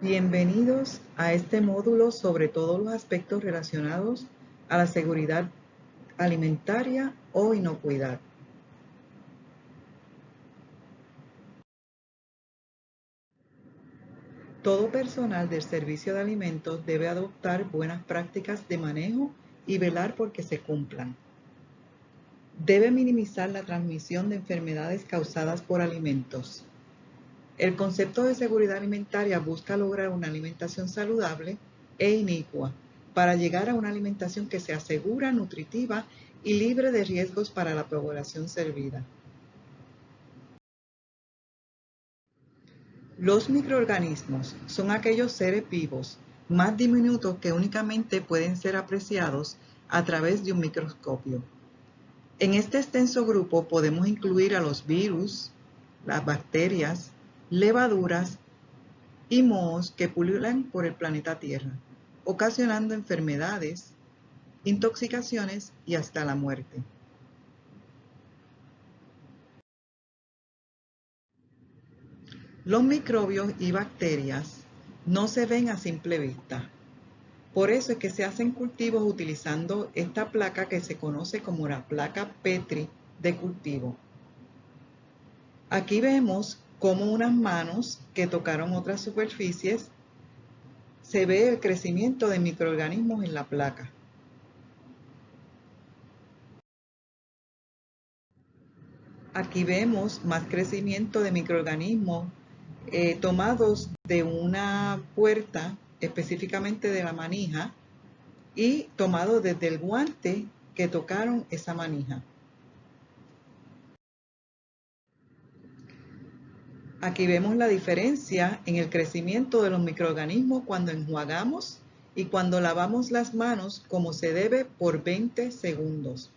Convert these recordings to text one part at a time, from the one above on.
Bienvenidos a este módulo sobre todos los aspectos relacionados a la seguridad alimentaria o inocuidad. Todo personal del servicio de alimentos debe adoptar buenas prácticas de manejo y velar por que se cumplan. Debe minimizar la transmisión de enfermedades causadas por alimentos. El concepto de seguridad alimentaria busca lograr una alimentación saludable e inicua para llegar a una alimentación que sea segura, nutritiva y libre de riesgos para la población servida. Los microorganismos son aquellos seres vivos más diminutos que únicamente pueden ser apreciados a través de un microscopio. En este extenso grupo podemos incluir a los virus, las bacterias, levaduras y mohos que pululan por el planeta Tierra, ocasionando enfermedades, intoxicaciones y hasta la muerte. Los microbios y bacterias no se ven a simple vista. Por eso es que se hacen cultivos utilizando esta placa que se conoce como la placa Petri de cultivo. Aquí vemos cómo unas manos que tocaron otras superficies se ve el crecimiento de microorganismos en la placa. Aquí vemos más crecimiento de microorganismos tomados de una puerta, específicamente de la manija, y tomados desde el guante que tocaron esa manija. Aquí vemos la diferencia en el crecimiento de los microorganismos cuando enjuagamos y cuando lavamos las manos como se debe por 20 segundos.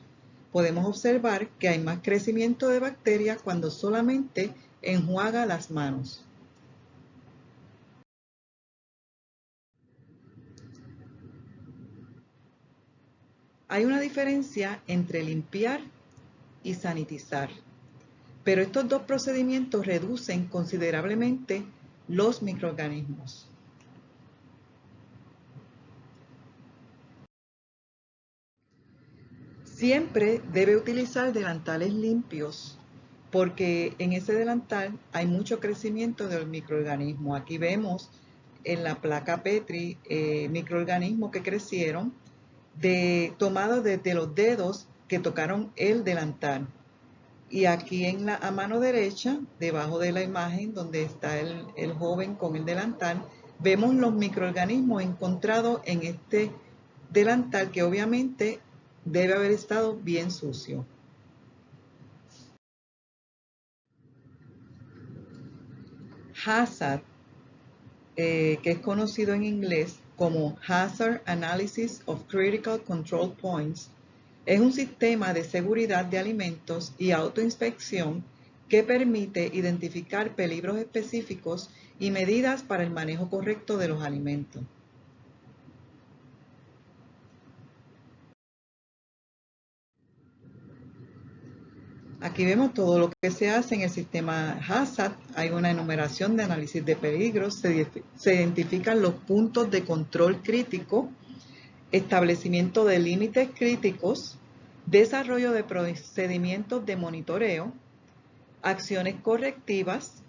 Podemos observar que hay más crecimiento de bacterias cuando solamente enjuaga las manos. Hay una diferencia entre limpiar y sanitizar, pero estos dos procedimientos reducen considerablemente los microorganismos. Siempre debe utilizar delantales limpios porque en ese delantal hay mucho crecimiento del microorganismo. Aquí vemos en la placa Petri microorganismos que crecieron tomados desde los dedos que tocaron el delantal. Y aquí a mano derecha, debajo de la imagen donde está el joven con el delantal, vemos los microorganismos encontrados en este delantal que obviamente debe haber estado bien sucio. HACCP, que es conocido en inglés como Hazard Analysis of Critical Control Points, es un sistema de seguridad de alimentos y autoinspección que permite identificar peligros específicos y medidas para el manejo correcto de los alimentos. Aquí vemos todo lo que se hace en el sistema HACCP. Hay una enumeración de análisis de peligros, se identifican los puntos de control crítico, establecimiento de límites críticos, desarrollo de procedimientos de monitoreo, acciones correctivas,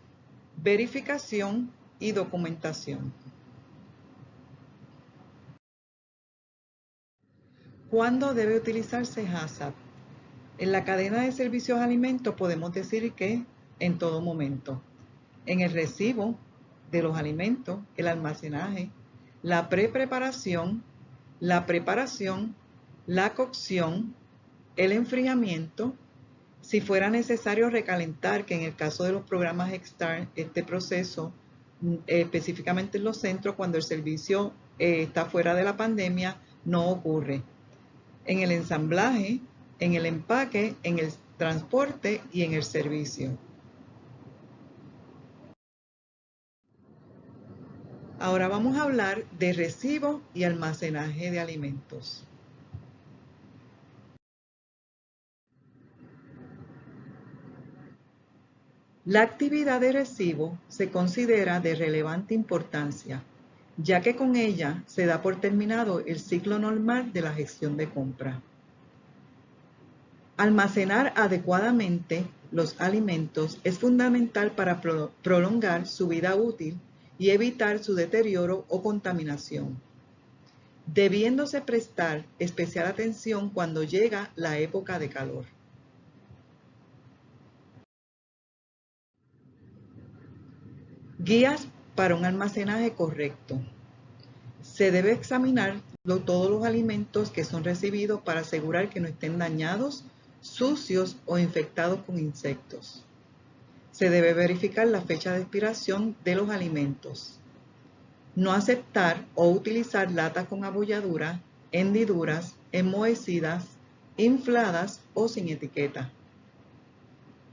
verificación y documentación. ¿Cuándo debe utilizarse HACCP? En la cadena de servicios de alimentos podemos decir que en todo momento. En el recibo de los alimentos, el almacenaje, la preparación, la preparación, la cocción, el enfriamiento, si fuera necesario recalentar, que en el caso de los programas Extart, este proceso, específicamente en los centros, cuando el servicio está fuera de la pandemia, no ocurre. En el ensamblaje, en el empaque, en el transporte y en el servicio. Ahora vamos a hablar de recibo y almacenaje de alimentos. La actividad de recibo se considera de relevante importancia, ya que con ella se da por terminado el ciclo normal de la gestión de compra. Almacenar adecuadamente los alimentos es fundamental para prolongar su vida útil y evitar su deterioro o contaminación, debiéndose prestar especial atención cuando llega la época de calor. Guías para un almacenaje correcto. Se debe examinar todos los alimentos que son recibidos para asegurar que no estén dañados, sucios o infectados con insectos. Se debe verificar la fecha de expiración de los alimentos. No aceptar o utilizar latas con abolladura, hendiduras, enmohecidas, infladas o sin etiqueta.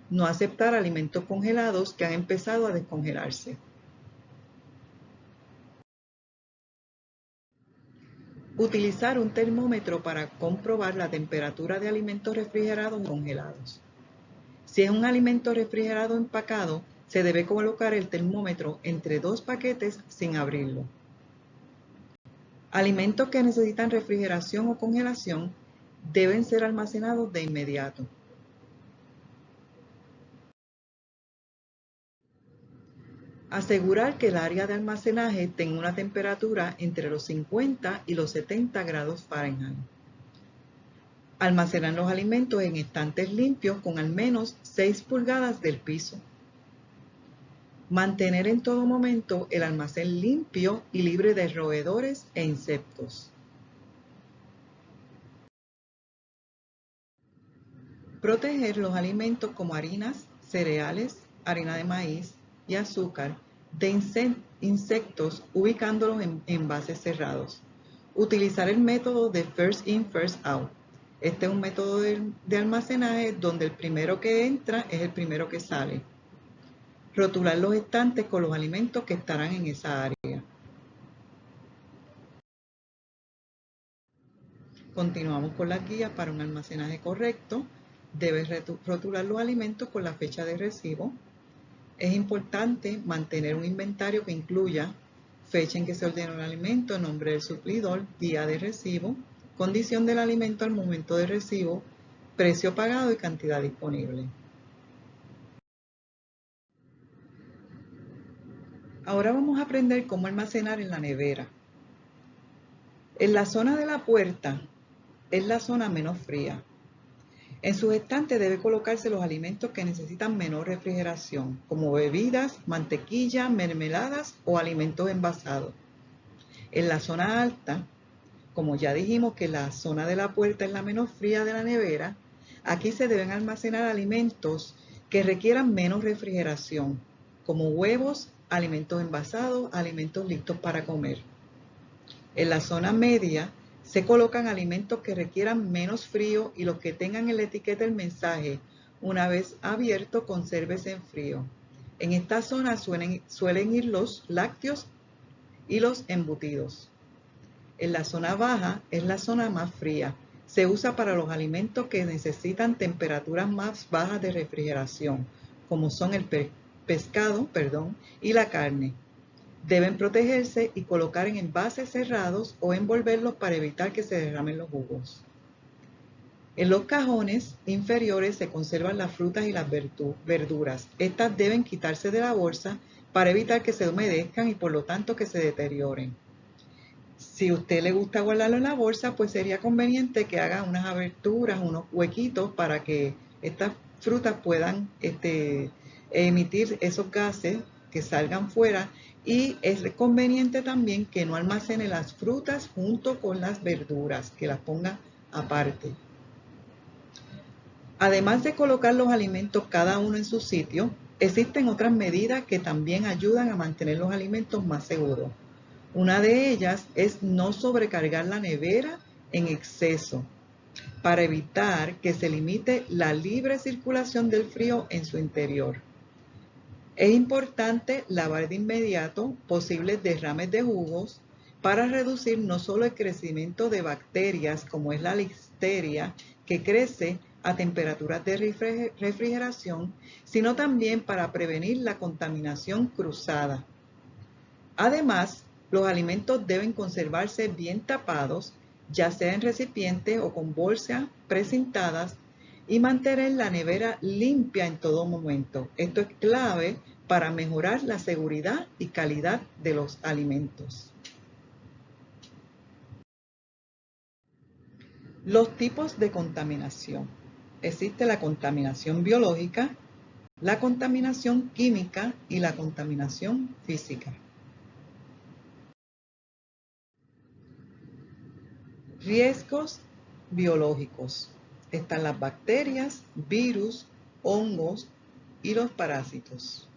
No aceptar alimentos congelados que han empezado a descongelarse. Utilizar un termómetro para comprobar la temperatura de alimentos refrigerados o congelados. Si es un alimento refrigerado empacado, se debe colocar el termómetro entre dos paquetes sin abrirlo. Alimentos que necesitan refrigeración o congelación deben ser almacenados de inmediato. Asegurar que el área de almacenaje tenga una temperatura entre los 50 y los 70 grados Fahrenheit. Almacenar los alimentos en estantes limpios con al menos 6 pulgadas del piso. Mantener en todo momento el almacén limpio y libre de roedores e insectos. Proteger los alimentos como harinas, cereales, harina de maíz y azúcar de insectos ubicándolos en envases cerrados. Utilizar el método de first in, first out. Este es un método de almacenaje donde el primero que entra es el primero que sale. Rotular los estantes con los alimentos que estarán en esa área. Continuamos con las guías para un almacenaje correcto. Debes rotular los alimentos con la fecha de recibo. Es importante mantener un inventario que incluya fecha en que se ordenó el alimento, nombre del suplidor, día de recibo, condición del alimento al momento de recibo, precio pagado y cantidad disponible. Ahora vamos a aprender cómo almacenar en la nevera. En la zona de la puerta es la zona menos fría. En sus estantes debe colocarse los alimentos que necesitan menor refrigeración, como bebidas, mantequilla, mermeladas o alimentos envasados. En la zona alta, como ya dijimos que la zona de la puerta es la menos fría de la nevera, aquí se deben almacenar alimentos que requieran menos refrigeración, como huevos, alimentos envasados, alimentos listos para comer. En la zona media se colocan alimentos que requieran menos frío y los que tengan en la etiqueta el mensaje, una vez abierto, consérvese en frío. En esta zona suelen ir los lácteos y los embutidos. En la zona baja es la zona más fría. Se usa para los alimentos que necesitan temperaturas más bajas de refrigeración, como son el pescado y la carne. Deben protegerse y colocar en envases cerrados o envolverlos para evitar que se derramen los jugos. En los cajones inferiores se conservan las frutas y las verduras. Estas deben quitarse de la bolsa para evitar que se humedezcan y por lo tanto que se deterioren. Si a usted le gusta guardarlo en la bolsa, pues sería conveniente que haga unas aberturas, unos huequitos para que estas frutas puedan emitir esos gases que salgan fuera, y es conveniente también que no almacene las frutas junto con las verduras, que las ponga aparte. Además de colocar los alimentos cada uno en su sitio, existen otras medidas que también ayudan a mantener los alimentos más seguros. Una de ellas es no sobrecargar la nevera en exceso, para evitar que se limite la libre circulación del frío en su interior. Es importante lavar de inmediato posibles derrames de jugos para reducir no solo el crecimiento de bacterias como es la listeria, que crece a temperaturas de refrigeración, sino también para prevenir la contaminación cruzada. Además, los alimentos deben conservarse bien tapados, ya sea en recipientes o con bolsas precintadas, y mantener la nevera limpia en todo momento. Esto es clave para mejorar la seguridad y calidad de los alimentos. Los tipos de contaminación. Existe la contaminación biológica, la contaminación química y la contaminación física. Riesgos biológicos. Están las bacterias, virus, hongos y los parásitos.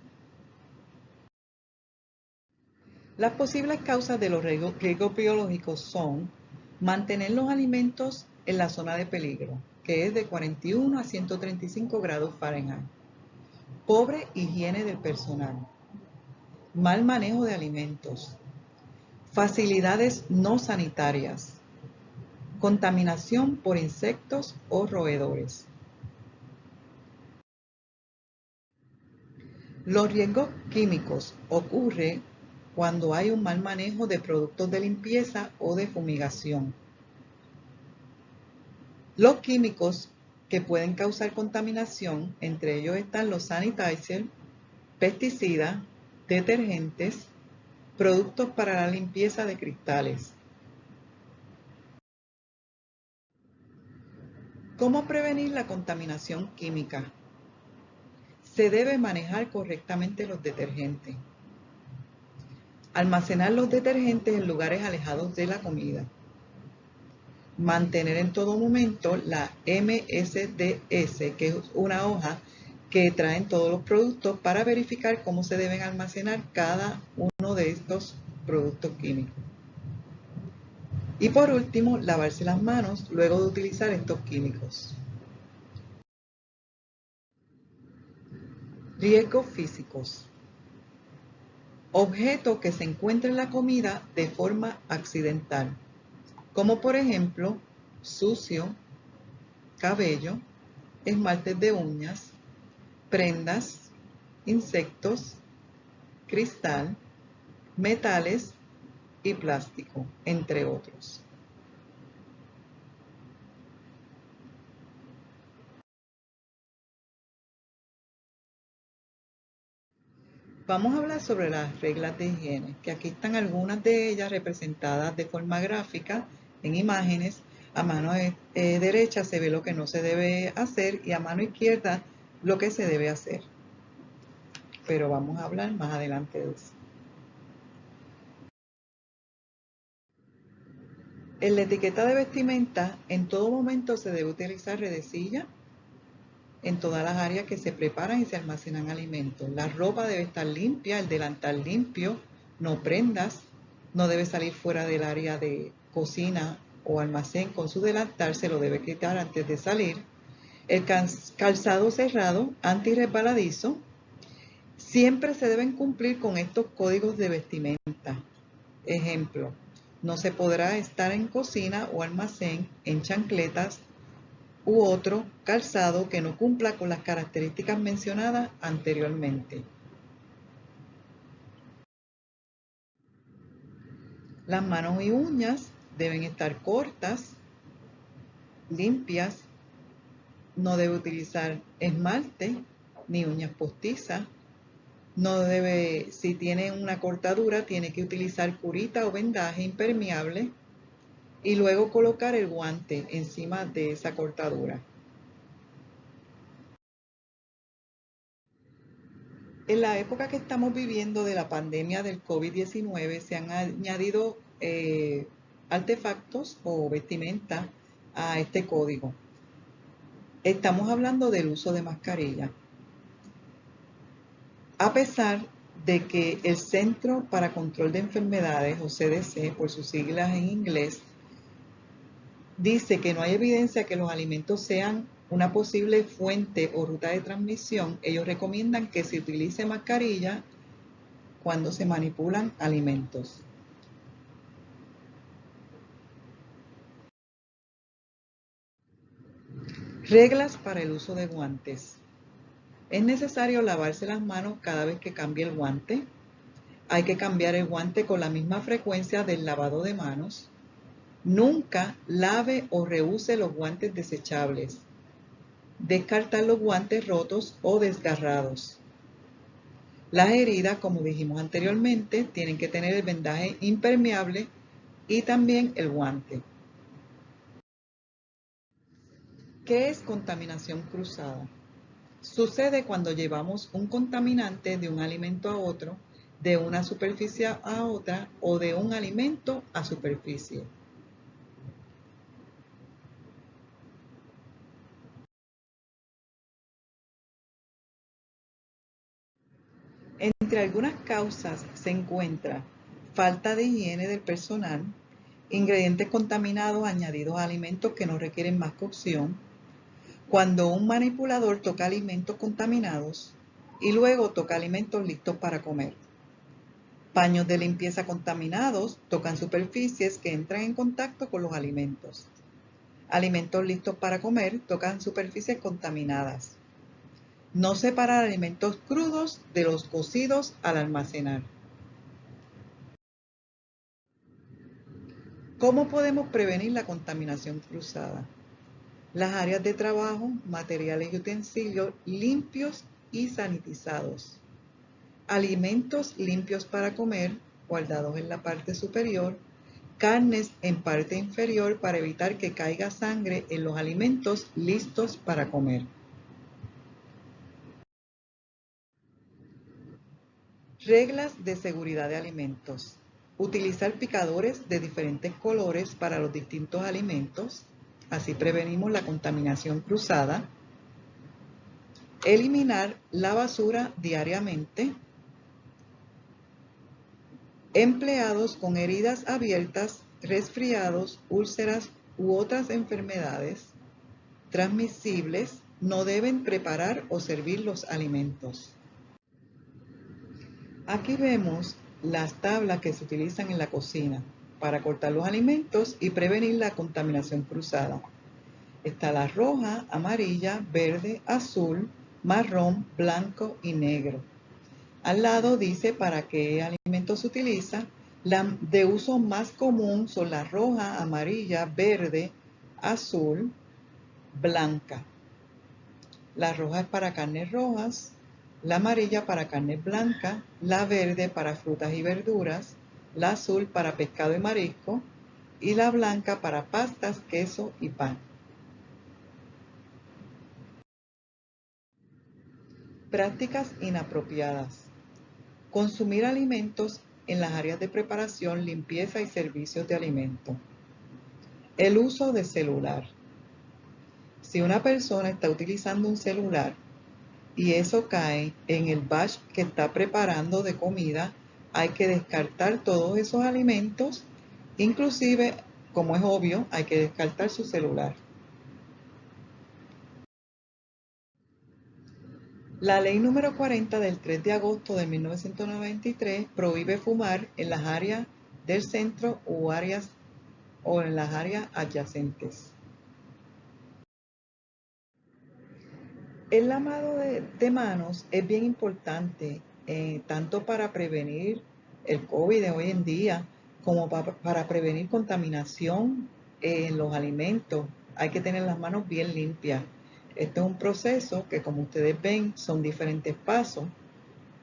Las posibles causas de los riesgos biológicos son mantener los alimentos en la zona de peligro, que es de 41 a 135 grados Fahrenheit. Pobre higiene del personal. Mal manejo de alimentos. Facilidades no sanitarias. Contaminación por insectos o roedores. Los riesgos químicos ocurren cuando hay un mal manejo de productos de limpieza o de fumigación. Los químicos que pueden causar contaminación, entre ellos están los sanitizers, pesticidas, detergentes, productos para la limpieza de cristales. ¿Cómo prevenir la contaminación química? Se debe manejar correctamente los detergentes. Almacenar los detergentes en lugares alejados de la comida. Mantener en todo momento la MSDS, que es una hoja que traen todos los productos para verificar cómo se deben almacenar cada uno de estos productos químicos. Y por último, lavarse las manos luego de utilizar estos químicos. Riesgos físicos. Objetos que se encuentren en la comida de forma accidental, como por ejemplo, sucio, cabello, esmaltes de uñas, prendas, insectos, cristal, metales y plástico, entre otros. Vamos a hablar sobre las reglas de higiene, que aquí están algunas de ellas representadas de forma gráfica en imágenes. A mano derecha se ve lo que no se debe hacer y a mano izquierda lo que se debe hacer. Pero vamos a hablar más adelante de eso. En la etiqueta de vestimenta, en todo momento se debe utilizar redecilla en todas las áreas que se preparan y se almacenan alimentos. La ropa debe estar limpia, el delantal limpio, no prendas, no debe salir fuera del área de cocina o almacén con su delantal, se lo debe quitar antes de salir. El calzado cerrado, antirresbaladizo. Siempre se deben cumplir con estos códigos de vestimenta. Ejemplo, no se podrá estar en cocina o almacén en chancletas u otro calzado que no cumpla con las características mencionadas anteriormente. Las manos y uñas deben estar cortas, limpias, no debe utilizar esmalte ni uñas postizas, no debe, si tiene una cortadura, tiene que utilizar curita o vendaje impermeable y luego colocar el guante encima de esa cortadura. En la época que estamos viviendo de la pandemia del COVID-19 se han añadido artefactos o vestimenta a este código. Estamos hablando del uso de mascarilla. A pesar de que el Centro para Control de Enfermedades, o CDC, por sus siglas en inglés, dice que no hay evidencia que los alimentos sean una posible fuente o ruta de transmisión, ellos recomiendan que se utilice mascarilla cuando se manipulan alimentos. Reglas para el uso de guantes. Es necesario lavarse las manos cada vez que cambie el guante. Hay que cambiar el guante con la misma frecuencia del lavado de manos. Nunca lave o reuse los guantes desechables. Descartar los guantes rotos o desgarrados. Las heridas, como dijimos anteriormente, tienen que tener el vendaje impermeable y también el guante. ¿Qué es contaminación cruzada? Sucede cuando llevamos un contaminante de un alimento a otro, de una superficie a otra o de un alimento a superficie. Entre algunas causas se encuentra falta de higiene del personal, ingredientes contaminados añadidos a alimentos que no requieren más cocción, cuando un manipulador toca alimentos contaminados y luego toca alimentos listos para comer. Paños de limpieza contaminados tocan superficies que entran en contacto con los alimentos. Alimentos listos para comer tocan superficies contaminadas. No separar alimentos crudos de los cocidos al almacenar. ¿Cómo podemos prevenir la contaminación cruzada? Las áreas de trabajo, materiales y utensilios limpios y sanitizados. Alimentos limpios para comer, guardados en la parte superior. Carnes en parte inferior para evitar que caiga sangre en los alimentos listos para comer. Reglas de seguridad de alimentos. Utilizar picadores de diferentes colores para los distintos alimentos. Así prevenimos la contaminación cruzada. Eliminar la basura diariamente. Empleados con heridas abiertas, resfriados, úlceras u otras enfermedades transmisibles no deben preparar o servir los alimentos. Aquí vemos las tablas que se utilizan en la cocina para cortar los alimentos y prevenir la contaminación cruzada. Está la roja, amarilla, verde, azul, marrón, blanco y negro. Al lado dice para qué alimentos se utiliza. La de uso más común son la roja, amarilla, verde, azul, blanca. La roja es para carnes rojas, la amarilla para carnes blancas, la verde para frutas y verduras, la azul para pescado y marisco y la blanca para pastas, queso y pan. Prácticas inapropiadas. Consumir alimentos en las áreas de preparación, limpieza y servicios de alimento. El uso de celular. Si una persona está utilizando un celular y eso cae en el batch que está preparando de comida, hay que descartar todos esos alimentos, inclusive, como es obvio, hay que descartar su celular. La ley número 40 del 3 de agosto de 1993 prohíbe fumar en las áreas del centro o en las áreas adyacentes. El lavado de manos es bien importante, tanto para prevenir el COVID de hoy en día, como para prevenir contaminación en los alimentos. Hay que tener las manos bien limpias. Este es un proceso que, como ustedes ven, son diferentes pasos,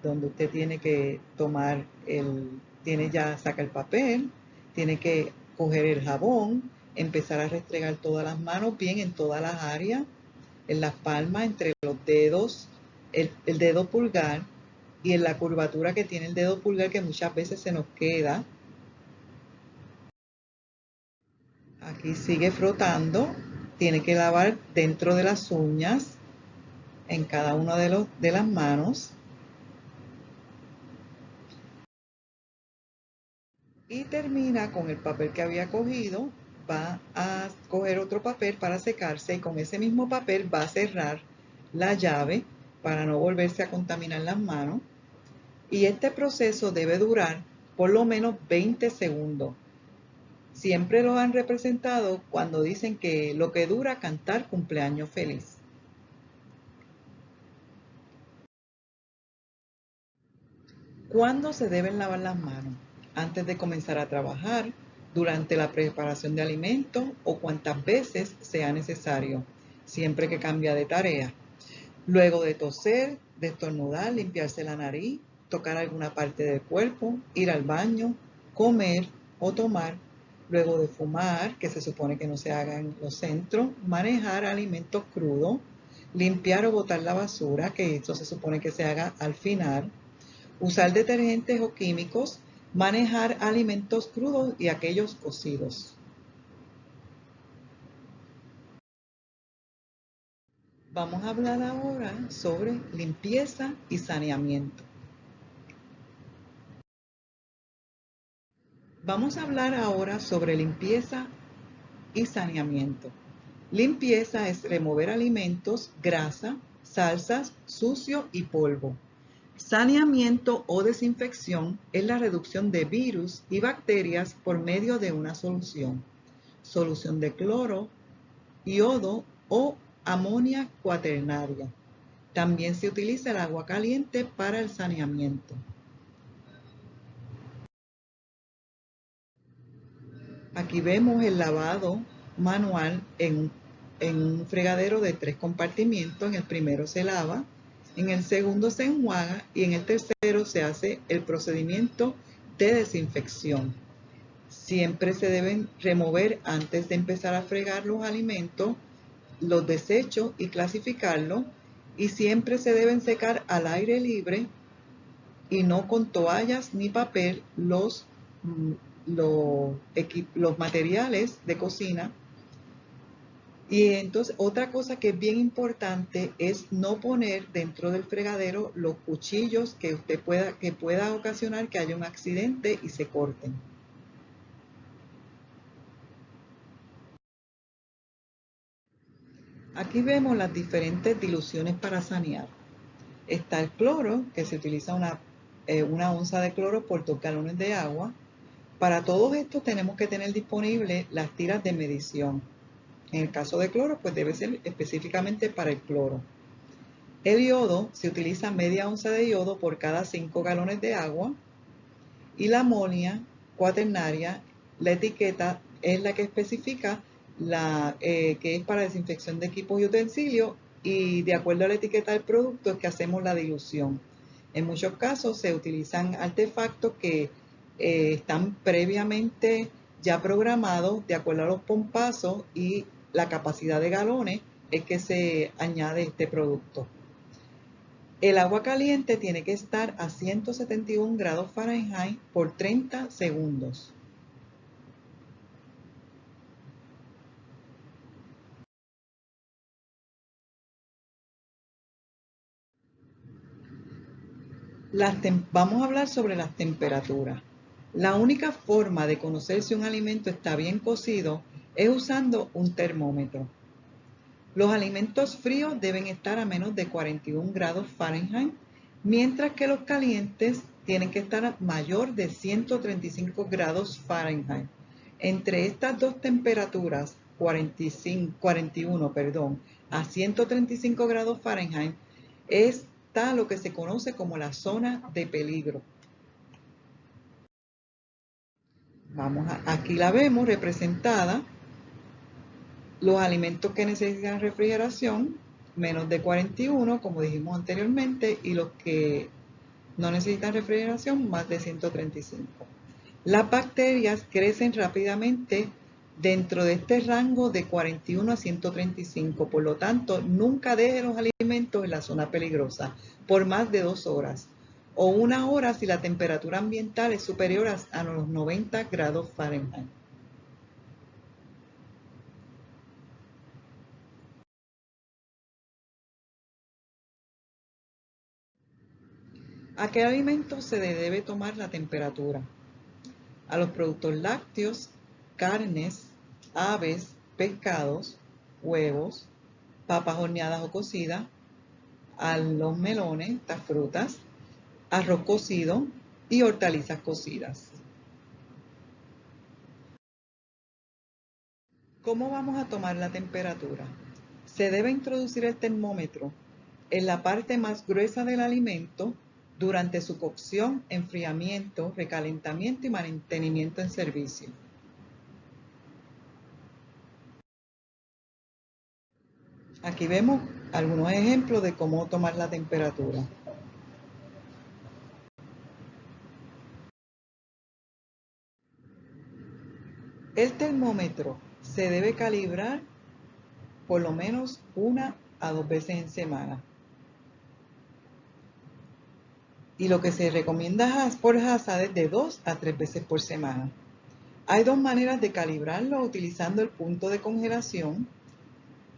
donde usted tiene que saca el papel, tiene que coger el jabón, empezar a restregar todas las manos bien en todas las áreas, en las palmas, entre los dedos, el dedo pulgar y en la curvatura que tiene el dedo pulgar, que muchas veces se nos queda. Aquí sigue frotando, tiene que lavar dentro de las uñas, en cada una de las manos. Y termina con el papel que había cogido, va a coger otro papel para secarse y con ese mismo papel va a cerrar la llave para no volverse a contaminar las manos. Y este proceso debe durar por lo menos 20 segundos. siempre lo han representado cuando dicen que lo que dura cantar cumpleaños feliz. ¿Cuándo se deben lavar las manos? Antes de comenzar a trabajar, durante la preparación de alimentos o cuantas veces sea necesario, siempre que cambia de tarea. Luego de toser, de estornudar, limpiarse la nariz, tocar alguna parte del cuerpo, ir al baño, comer o tomar. Luego de fumar, que se supone que no se haga en los centros, manejar alimentos crudos, limpiar o botar la basura, que eso se supone que se haga al final, usar detergentes o químicos, manejar alimentos crudos y aquellos cocidos. Vamos a hablar ahora sobre limpieza y saneamiento. Vamos a hablar ahora sobre limpieza y saneamiento. Limpieza es remover alimentos, grasa, salsas, sucio y polvo. Saneamiento o desinfección es la reducción de virus y bacterias por medio de una solución. Solución de cloro, yodo o amonia cuaternaria. También se utiliza el agua caliente para el saneamiento. Aquí vemos el lavado manual en un fregadero de 3 compartimientos. En el primero se lava, en el segundo se enjuaga y en el tercero se hace el procedimiento de desinfección. Siempre se deben remover antes de empezar a fregar los alimentos, los desechos y clasificarlos, y siempre se deben secar al aire libre y no con toallas ni papel los materiales de cocina. Y entonces otra cosa que es bien importante es no poner dentro del fregadero los cuchillos que pueda ocasionar que haya un accidente y se corten. Aquí vemos las diferentes diluciones para sanear. Está el cloro, que se utiliza una onza de cloro por 2 galones de agua. Para todos estos tenemos que tener disponibles las tiras de medición. En el caso de cloro, pues debe ser específicamente para el cloro. El yodo, se utiliza media onza de yodo por cada 5 galones de agua. Y la amonia cuaternaria, la etiqueta es la que especifica que es para desinfección de equipos y utensilios, y de acuerdo a la etiqueta del producto es que hacemos la dilución. En muchos casos se utilizan artefactos que están previamente ya programados de acuerdo a los pompazos y la capacidad de galones es que se añade este producto. El agua caliente tiene que estar a 171 grados Fahrenheit por 30 segundos. Vamos a hablar sobre las temperaturas. La única forma de conocer si un alimento está bien cocido es usando un termómetro. Los alimentos fríos deben estar a menos de 41 grados Fahrenheit, mientras que los calientes tienen que estar a mayor de 135 grados Fahrenheit. Entre estas dos temperaturas, 41 a 135 grados Fahrenheit, está lo que se conoce como la zona de peligro. Aquí la vemos representada. Los alimentos que necesitan refrigeración, menos de 41, como dijimos anteriormente, y los que no necesitan refrigeración, más de 135. Las bacterias crecen rápidamente dentro de este rango de 41 a 135. Por lo tanto, nunca deje los alimentos en la zona peligrosa por más de 2 horas o 1 hora si la temperatura ambiental es superior a los 90 grados Fahrenheit. ¿A qué alimento se le debe tomar la temperatura? A los productos lácteos, carnes, aves, pescados, huevos, papas horneadas o cocidas, a los melones, estas frutas, arroz cocido y hortalizas cocidas. ¿Cómo vamos a tomar la temperatura? Se debe introducir el termómetro en la parte más gruesa del alimento durante su cocción, enfriamiento, recalentamiento y mantenimiento en servicio. Aquí vemos algunos ejemplos de cómo tomar la temperatura. El termómetro se debe calibrar por lo menos 1 a 2 veces en semana. Y lo que se recomienda por HACCP es de 2 a 3 veces por semana. Hay dos maneras de calibrarlo, utilizando el punto de congelación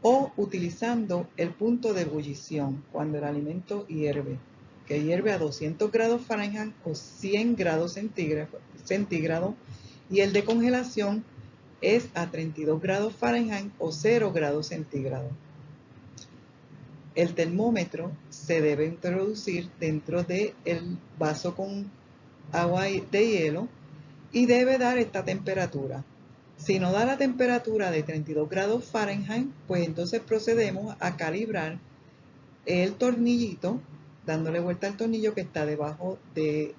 o utilizando el punto de ebullición, cuando el alimento hierve, que hierve a 200 grados Fahrenheit o 100 grados centígrados, y el de congelación es a 32 grados Fahrenheit o 0 grados centígrados. El termómetro se debe introducir dentro del vaso con agua de hielo y debe dar esta temperatura. Si no da la temperatura de 32 grados Fahrenheit, pues entonces procedemos a calibrar el tornillito, dándole vuelta al tornillo que está debajo de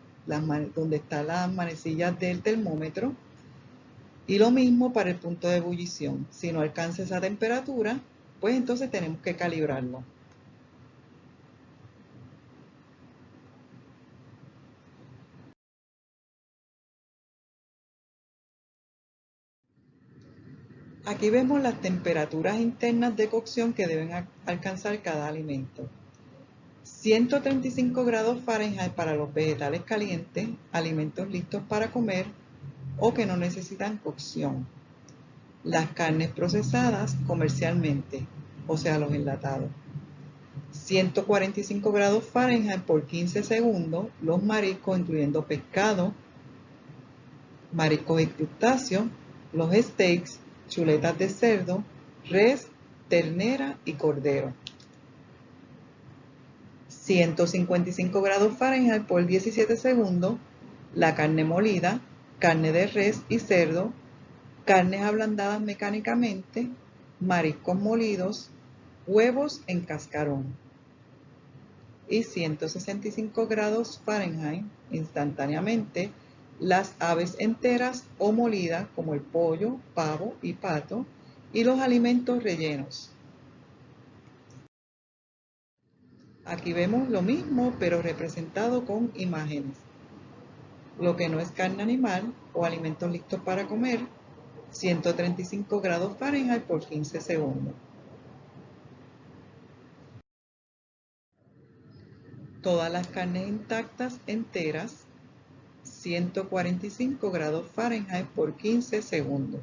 donde están las manecillas del termómetro. Y lo mismo para el punto de ebullición. Si no alcanza esa temperatura, pues entonces tenemos que calibrarlo. Aquí vemos las temperaturas internas de cocción que deben alcanzar cada alimento. 135 grados Fahrenheit para los vegetales calientes, alimentos listos para comer o que no necesitan cocción. Las carnes procesadas comercialmente, o sea, los enlatados. 145 grados Fahrenheit por 15 segundos, los mariscos, incluyendo pescado, mariscos y crustáceos, los steaks, chuletas de cerdo, res, ternera y cordero. 155 grados Fahrenheit por 17 segundos, la carne molida, carne de res y cerdo, carnes ablandadas mecánicamente, mariscos molidos, huevos en cascarón. Y 165 grados Fahrenheit instantáneamente, las aves enteras o molidas como el pollo, pavo y pato, y los alimentos rellenos. Aquí vemos lo mismo, pero representado con imágenes. Lo que no es carne animal o alimentos listos para comer, 135 grados Fahrenheit por 15 segundos. Todas las carnes intactas enteras, 145 grados Fahrenheit por 15 segundos.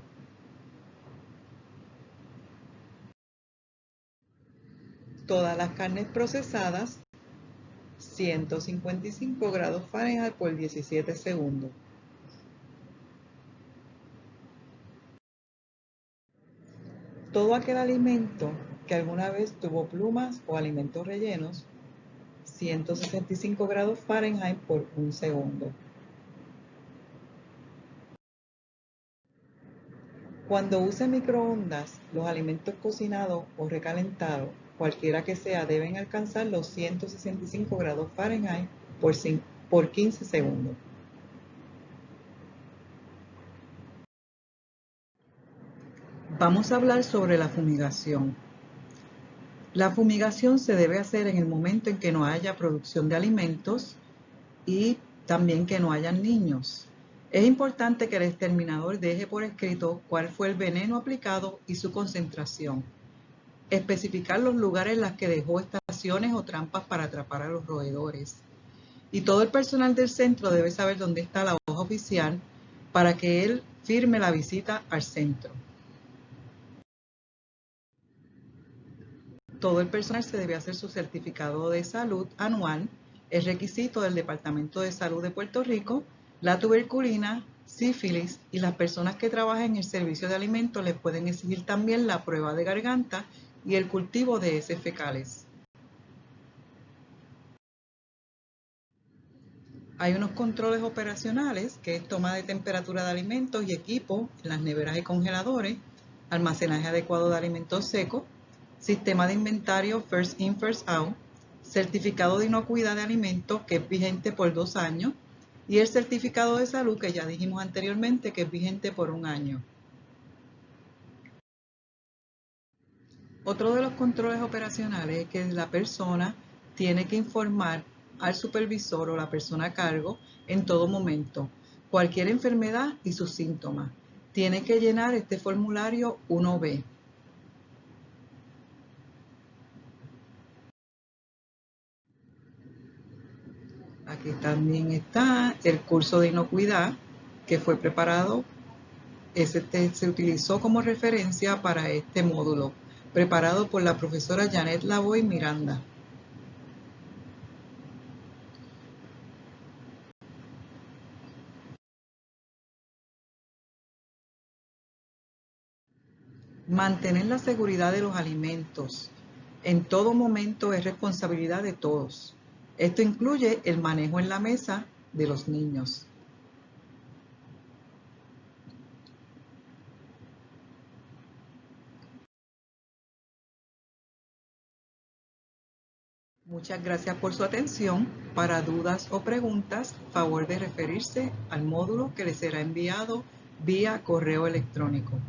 Todas las carnes procesadas, 155 grados Fahrenheit por 17 segundos. Todo aquel alimento que alguna vez tuvo plumas o alimentos rellenos, 165 grados Fahrenheit por 1 segundo. Cuando use microondas, los alimentos cocinados o recalentados, cualquiera que sea, deben alcanzar los 165 grados Fahrenheit por 15 segundos. Vamos a hablar sobre la fumigación. La fumigación se debe hacer en el momento en que no haya producción de alimentos y también que no hayan niños. Es importante que el exterminador deje por escrito cuál fue el veneno aplicado y su concentración. Especificar los lugares en los que dejó estaciones o trampas para atrapar a los roedores. Y todo el personal del centro debe saber dónde está la hoja oficial para que él firme la visita al centro. Todo el personal se debe hacer su certificado de salud anual, es requisito del Departamento de Salud de Puerto Rico. La tuberculina, sífilis y las personas que trabajan en el servicio de alimentos les pueden exigir también la prueba de garganta y el cultivo de heces fecales. Hay unos controles operacionales, que es toma de temperatura de alimentos y equipos en las neveras y congeladores, almacenaje adecuado de alimentos secos, sistema de inventario First In, First Out, certificado de inocuidad de alimentos que es vigente por 2 años y el certificado de salud que ya dijimos anteriormente que es vigente por 1 año. Otro de los controles operacionales es que la persona tiene que informar al supervisor o la persona a cargo en todo momento cualquier enfermedad y sus síntomas. Tiene que llenar este formulario 1B. Aquí también está el curso de inocuidad que fue preparado. Se utilizó como referencia para este módulo, preparado por la profesora Janet Lavoy Miranda. Mantener la seguridad de los alimentos en todo momento es responsabilidad de todos. Esto incluye el manejo en la mesa de los niños. Muchas gracias por su atención. Para dudas o preguntas, favor de referirse al módulo que les será enviado vía correo electrónico.